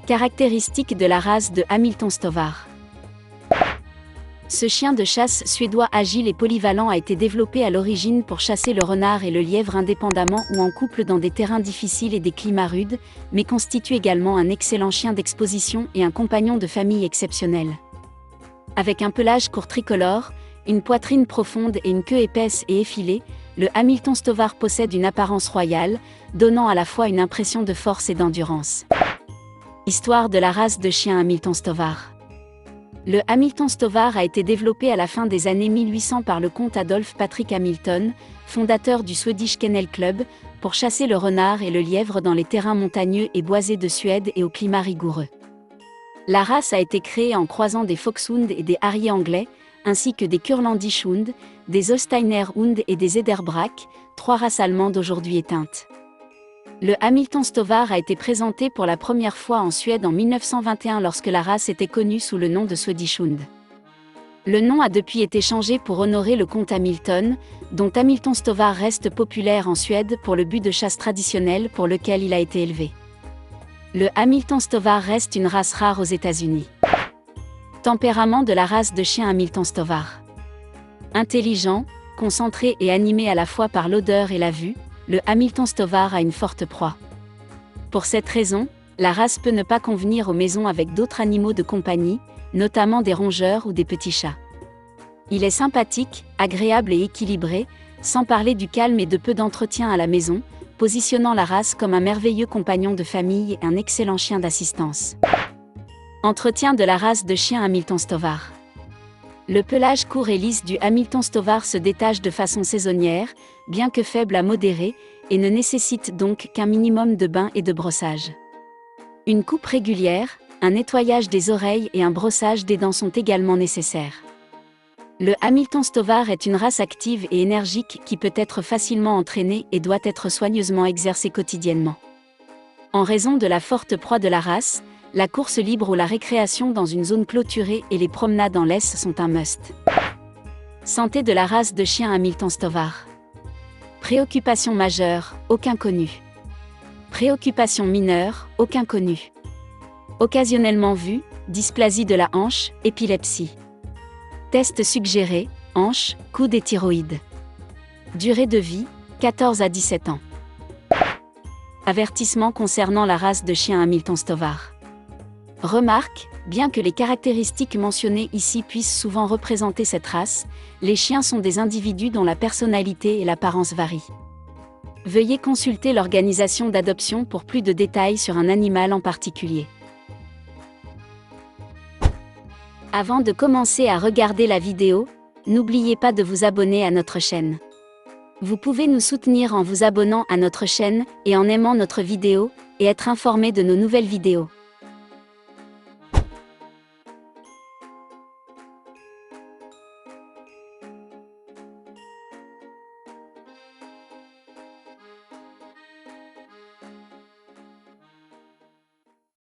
Caractéristiques de la race de Hamilton Stovar. Ce chien de chasse suédois agile et polyvalent a été développé à l'origine pour chasser le renard et le lièvre indépendamment ou en couple dans des terrains difficiles et des climats rudes, mais constitue également un excellent chien d'exposition et un compagnon de famille exceptionnel. Avec un pelage court tricolore, une poitrine profonde et une queue épaisse et effilée, le Hamilton Stovar possède une apparence royale, donnant à la fois une impression de force et d'endurance. Histoire de la race de chien Hamilton Stovar. Le Hamilton Stovar a été développé à la fin des années 1800 par le comte Adolphe Patrick Hamilton, fondateur du Swedish Kennel Club, pour chasser le renard et le lièvre dans les terrains montagneux et boisés de Suède et au climat rigoureux. La race a été créée en croisant des Foxhounds et des Harriers anglais, ainsi que des Kurlandish Hounds, des Holsteiner Hounds et des Ederbrack, 3 races allemandes aujourd'hui éteintes. Le Hamilton Stovar a été présenté pour la première fois en Suède en 1921 lorsque la race était connue sous le nom de Swedish Hound. Le nom a depuis été changé pour honorer le comte Hamilton, dont Hamilton Stovar reste populaire en Suède pour le but de chasse traditionnel pour lequel il a été élevé. Le Hamilton Stovar reste une race rare aux États-Unis. Tempérament de la race de chien Hamilton Stovar. Intelligent, concentré et animé à la fois par l'odeur et la vue, le Hamilton Stovar a une forte proie. Pour cette raison, la race peut ne pas convenir aux maisons avec d'autres animaux de compagnie, notamment des rongeurs ou des petits chats. Il est sympathique, agréable et équilibré, sans parler du calme et de peu d'entretien à la maison, positionnant la race comme un merveilleux compagnon de famille et un excellent chien d'assistance. Entretien de la race de chien Hamilton Stovar. Le pelage court et lisse du Hamilton Stovar se détache de façon saisonnière, bien que faible à modérée, et ne nécessite donc qu'un minimum de bain et de brossage. Une coupe régulière, un nettoyage des oreilles et un brossage des dents sont également nécessaires. Le Hamilton Stovar est une race active et énergique qui peut être facilement entraînée et doit être soigneusement exercée quotidiennement. En raison de la forte proie de la race, la course libre ou la récréation dans une zone clôturée et les promenades en laisse sont un must. Santé de la race de chien Hamilton Stovar. Préoccupation majeure, aucun connu. Préoccupation mineure, aucun connu. Occasionnellement vu, dysplasie de la hanche, épilepsie. Test suggéré, hanche, coude et thyroïde. Durée de vie, 14 à 17 ans. Avertissement concernant la race de chien Hamilton Stovar. Remarque, bien que les caractéristiques mentionnées ici puissent souvent représenter cette race, les chiens sont des individus dont la personnalité et l'apparence varient. Veuillez consulter l'organisation d'adoption pour plus de détails sur un animal en particulier. Avant de commencer à regarder la vidéo, n'oubliez pas de vous abonner à notre chaîne. Vous pouvez nous soutenir en vous abonnant à notre chaîne et en aimant notre vidéo, et être informé de nos nouvelles vidéos.